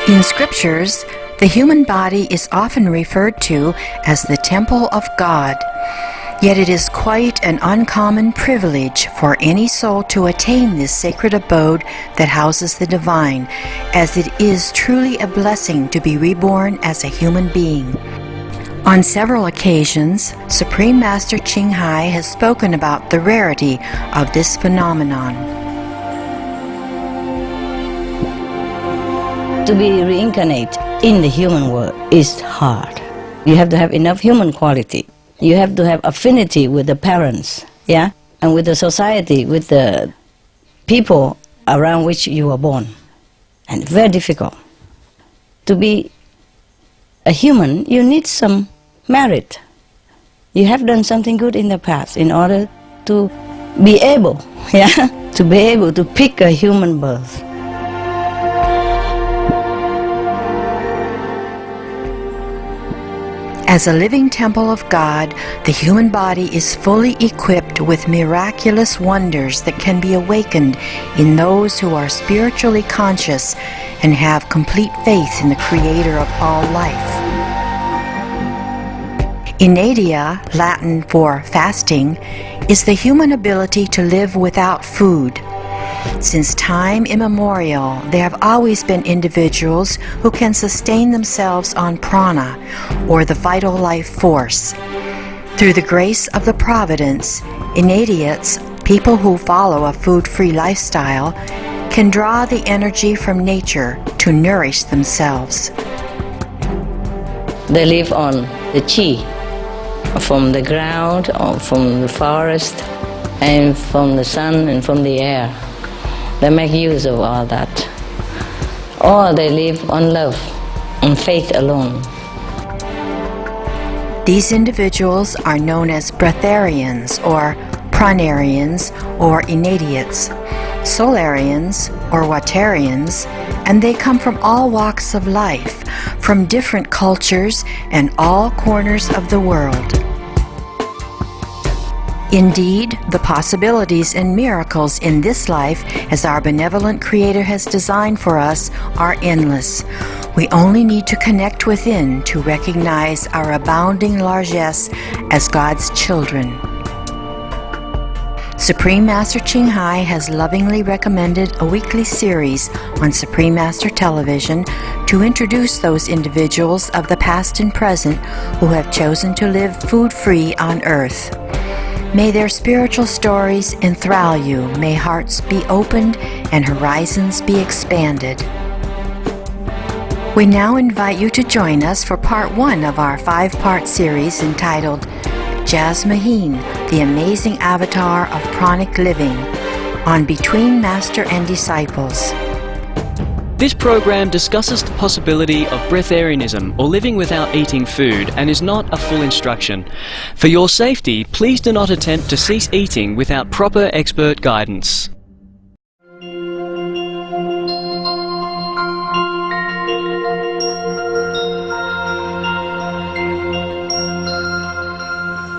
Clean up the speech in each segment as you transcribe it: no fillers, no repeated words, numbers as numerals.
In scriptures, the human body is often referred to as the temple of God. Yet it is quite an uncommon privilege for any soul to attain this sacred abode that houses the divine, as it is truly a blessing to be reborn as a human being. On several occasions, Supreme Master Ching Hai has spoken about the rarity of this phenomenon. To be reincarnated in the human world is hard. You have to have enough human quality. You have to have affinity with the parents, yeah, and with the society, with the people around which you were born. And very difficult. To be a human, you need some merit. You have done something good in the past in order to be able, yeah, to be able to pick a human birth. As a living temple of God, the human body is fully equipped with miraculous wonders that can be awakened in those who are spiritually conscious and have complete faith in the Creator of all life. Inadia, Latin for fasting, is the human ability to live without food. Since time immemorial, there have always been individuals who can sustain themselves on prana, or the vital life force. Through the grace of the providence, initiates, people who follow a food-free lifestyle, can draw the energy from nature to nourish themselves. They live on the chi, from the ground, or from the forest, and from the sun and from the air. They make use of all that. Or they live on love, on faith alone. These individuals are known as breatharians or pranarians or initiates, solarians or watarians, and they come from all walks of life, from different cultures and all corners of the world. Indeed, the possibilities and miracles in this life, as our benevolent Creator has designed for us, are endless. We only need to connect within to recognize our abounding largesse as God's children. Supreme Master Ching Hai has lovingly recommended a weekly series on Supreme Master Television to introduce those individuals of the past and present who have chosen to live food-free on earth. May their spiritual stories enthrall you. May hearts be opened and horizons be expanded. We now invite you to join us for part 1 of our 5-part series entitled Jasmuheen, the Amazing Avatar of Pranic Living, on Between Master and Disciples. This program discusses the possibility of breatharianism, or living without eating food, and is not a full instruction. For your safety, please do not attempt to cease eating without proper expert guidance.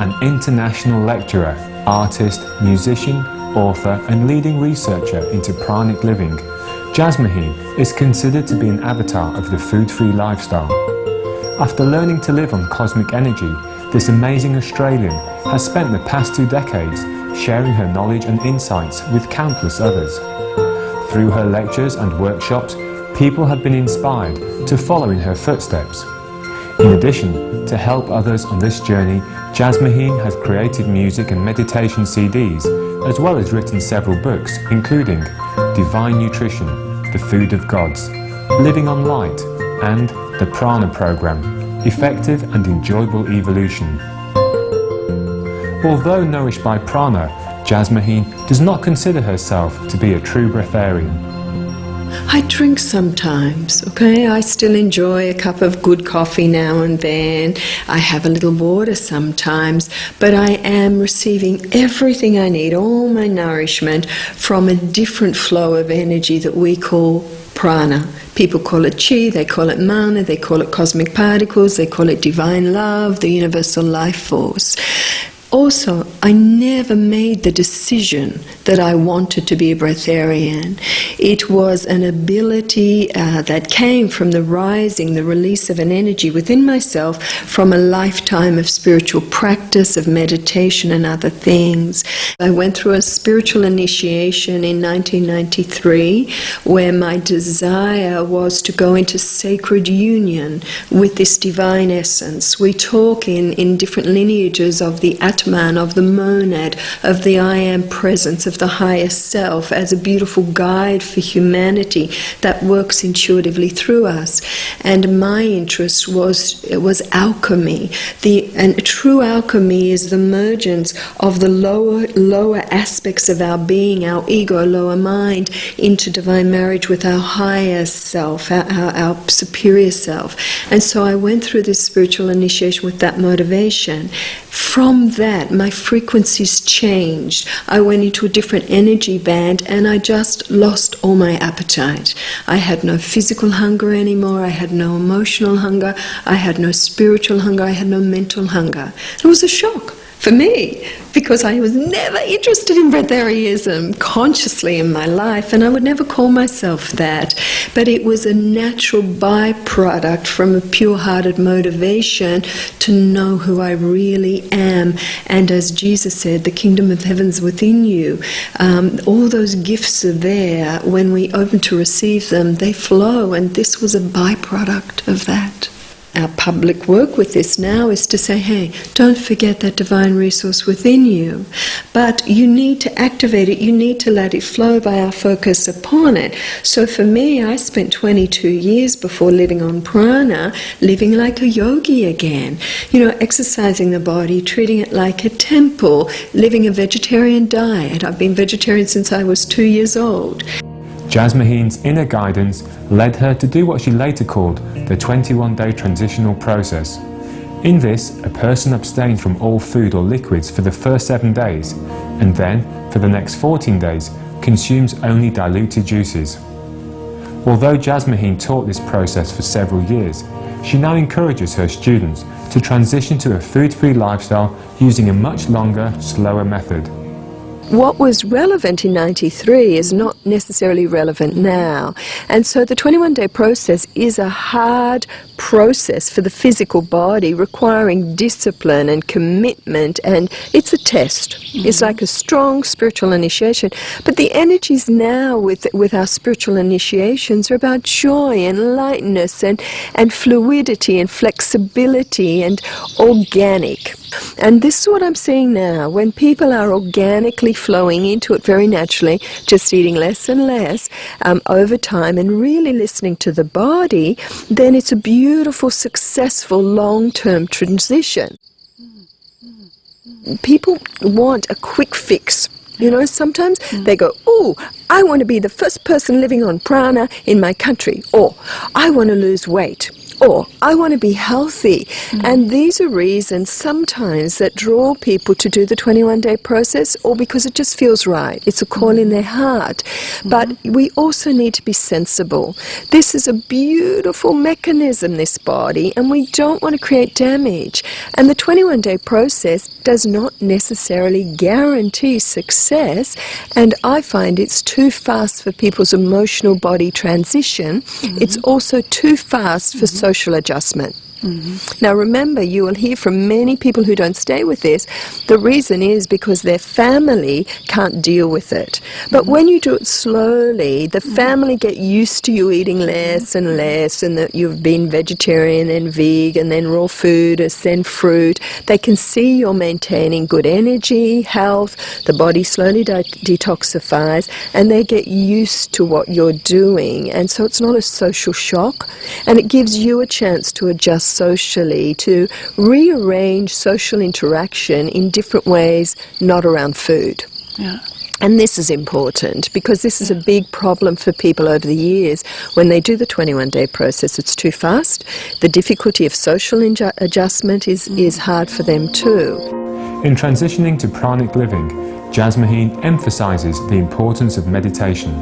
An international lecturer, artist, musician, author, and leading researcher into pranic living, Jasmuheen is considered to be an avatar of the food-free lifestyle. After learning to live on cosmic energy, this amazing Australian has spent the past 2 decades sharing her knowledge and insights with countless others. Through her lectures and workshops, people have been inspired to follow in her footsteps. In addition, to help others on this journey, Jasmuheen has created music and meditation CDs, as well as written several books, including Divine Nutrition, The Food of Gods, Living on Light, and the Prana Program, Effective and Enjoyable Evolution. Although nourished by prana, Jasmuheen does not consider herself to be a true breatharian. I drink sometimes, okay? I still enjoy a cup of good coffee now and then. I have a little water sometimes, but I am receiving everything I need, all my nourishment, from a different flow of energy that we call prana. People call it chi, they call it mana, they call it cosmic particles, they call it divine love, the universal life force. also, I never made the decision that I wanted to be a breatharian. It was an ability that came from the rising, the release of an energy within myself from a lifetime of spiritual practice, of meditation and other things. I went through a spiritual initiation in 1993 where my desire was to go into sacred union with this divine essence. We talk in different lineages of the Atman, of the monad, of the I Am presence, of the higher self as a beautiful guide for humanity that works intuitively through us. And my interest was alchemy. And true alchemy is the mergence of the lower aspects of our being, our ego, lower mind, into divine marriage with our higher self, our superior self. And so I went through this spiritual initiation with that motivation. From that, my frequencies changed. I went into a different energy band and I just lost all my appetite. I had no physical hunger anymore. I had no emotional hunger. I had no spiritual hunger. I had no mental hunger. It was a shock for me, because I was never interested in breatharianism consciously in my life, and I would never call myself that. But it was a natural byproduct from a pure-hearted motivation to know who I really am. And as Jesus said, the kingdom of heaven's within you. All those gifts are there. When we open to receive them, they flow, and this was a byproduct of that. Our public work with this now is to say, hey, don't forget that divine resource within you. But you need to activate it, you need to let it flow by our focus upon it. So for me, I spent 22 years before living on Prana, living like a yogi again. Exercising the body, treating it like a temple, living a vegetarian diet. I've been vegetarian since I was 2 years old. Jasmuheen's inner guidance led her to do what she later called the 21-day transitional process. In this, a person abstains from all food or liquids for the first 7 days, and then, for the next 14 days, consumes only diluted juices. Although Jasmuheen taught this process for several years, she now encourages her students to transition to a food-free lifestyle using a much longer, slower method. What was relevant in 93 is not necessarily relevant now. And so the 21-day process is a hard process for the physical body, requiring discipline and commitment, and it's a test. It's like a strong spiritual initiation. But the energies now with our spiritual initiations are about joy and lightness and fluidity and flexibility and organic. And this is what I'm seeing now. When people are organically flowing into it very naturally, just eating less and less over time and really listening to the body, then it's a beautiful, successful, long-term transition. People want a quick fix. Sometimes they go, oh, I want to be the first person living on prana in my country, or I want to lose weight, or I want to be healthy. And these are reasons sometimes that draw people to do the 21-day process, or because it just feels right. It's a call in their heart. But we also need to be sensible. This is a beautiful mechanism, this body, and we don't want to create damage. And the 21-day process does not necessarily guarantee success, and I find it's too fast for people's emotional body transition. It's also too fast for social adjustment. Now remember, you will hear from many people who don't stay with this. The reason is because their family can't deal with it. But when you do it slowly, the family get used to you eating less and less, and that you've been vegetarian and vegan, then raw food, then fruit. They can see you're maintaining good energy, health, the body slowly detoxifies, and they get used to what you're doing. And so it's not a social shock, and it gives you a chance to adjust socially, to rearrange social interaction in different ways, not around food. And this is important because this is a big problem for people over the years. When they do the 21-day process, it's too fast. The difficulty of social adjustment is hard for them too. In transitioning to pranic living, Jasmuheen emphasizes the importance of meditation.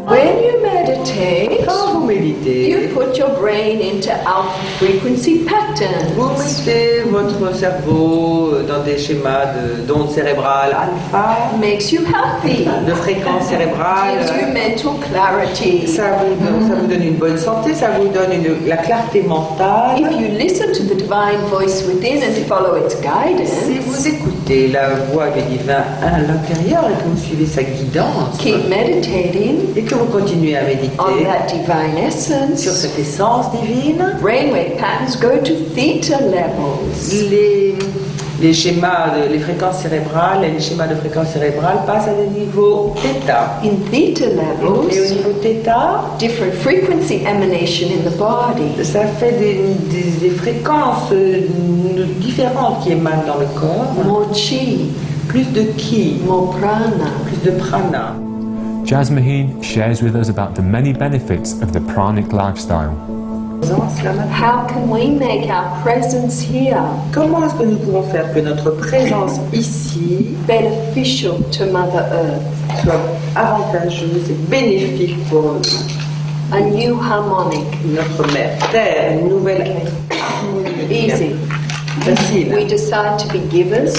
When you meditate, méditez, you put your brain into alpha frequency patterns. vous mettez votre cerveau dans des schémas d'ondes cérébrales alpha, Makes you healthy. de fréquences Gives you cérébrales. mental clarity. Ça vous donne une bonne santé, ça vous donne la clarté mentale. If you listen to the divine voice within and follow its Si guidance, vous écoutez la voix du divin à l'intérieur et que vous suivez sa guidance, keep meditating et que vous continuez à on méditer that divine sur essence, cette essence divine, brainwave patterns go to theta levels. les schémas, les fréquences cérébrales et les schémas de fréquences cérébrales passent à des niveaux θ. In theta Et au levels, niveau θ, different frequency emanation in the body. ça fait des fréquences différentes qui émanent dans le corps. More chi, Plus de ki, more prana. plus de prana. Jasmuheen shares with us about the many benefits of the pranic lifestyle. How can we make our presence here Comment est-ce que nous pouvons faire que notre présence ici beneficial to Mother Earth? soit avantageuse et bénéfique pour A new harmonic. notre mère Terre, une nouvelle harmonie. Easy. Facile. We decide to be givers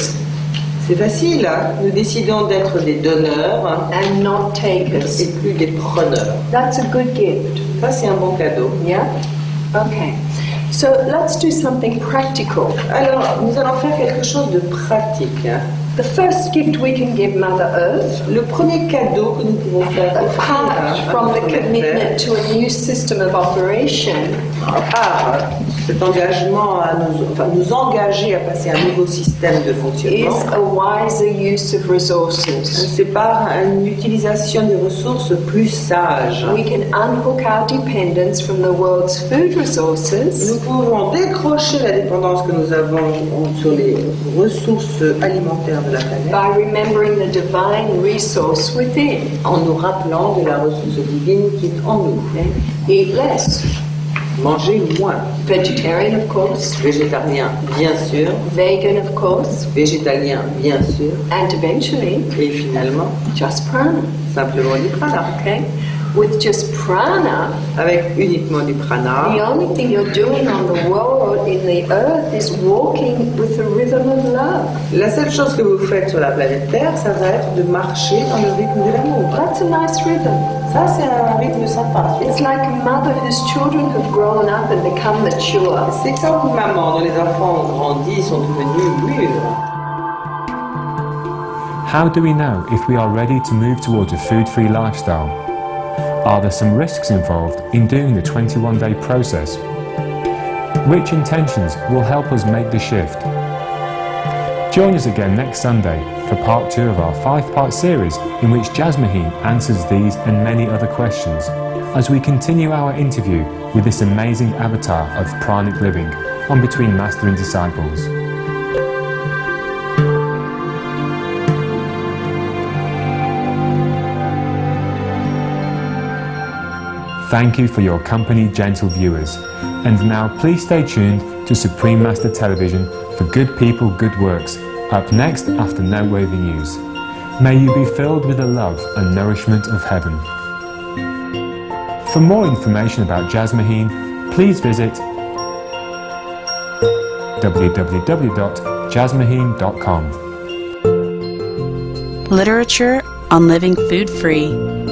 C'est facile, hein. Nous décidons d'être des donneurs and not takers. et plus des preneurs. That's a good gift. Ça, c'est un bon cadeau. Yeah? Okay. So let's do something practical. Alors, nous allons faire quelque chose de pratique, hein. The first gift we can give Mother Earth, Le premier cadeau que nous pouvons faire apart from the commitment to a new system of operation, à part cet engagement à nous engager à passer à un nouveau système de is fonctionnement, a wiser use of resources. c'est par une utilisation des ressources plus sage. We can unhook our dependence from the world's food resources Nous pouvons décrocher la dépendance que nous avons sur les ressources alimentaires de la planète by remembering the divine resource within. en nous rappelant de la ressource divine qui est en nous. Eat less. Manger moins. Vegetarian, of course. Végétarien, bien sûr. Vegan, of course. Végétalien, bien sûr. And eventually, Et finalement, just prana. simplement du prana. Okay? With just prana, Avec uniquement du the prana, only thing you're doing on the world, in the earth, is walking with the rhythm of love. la seule chose que vous faites sur la planète Terre, ça va être de marcher dans le rythme de l'amour. That's a nice rhythm. Ça, c'est un rythme sympa. It's like a mother whose children have grown up and become mature. C'est comme une maman dont les enfants ont grandi, sont devenus mûrs. How do we know if we are ready to move towards a food-free lifestyle? Are there some risks involved in doing the 21-day process? Which intentions will help us make the shift? Join us again next Sunday for part 2 of our 5-part series in which Jasmuheen answers these and many other questions as we continue our interview with this amazing avatar of pranic living on Between Master and Disciples. Thank you for your company, gentle viewers. And now please stay tuned to Supreme Master Television for Good People, Good Works, up next after noteworthy news. May you be filled with the love and nourishment of heaven. For more information about Jasmuheen, please visit www.jasmuheen.com. Literature on living food-free.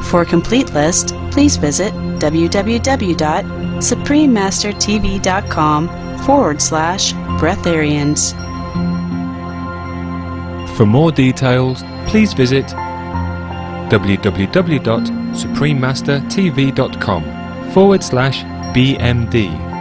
For a complete list, please visit www.suprememastertv.com/breatharians. For more details, please visit www.suprememastertv.com/BMD.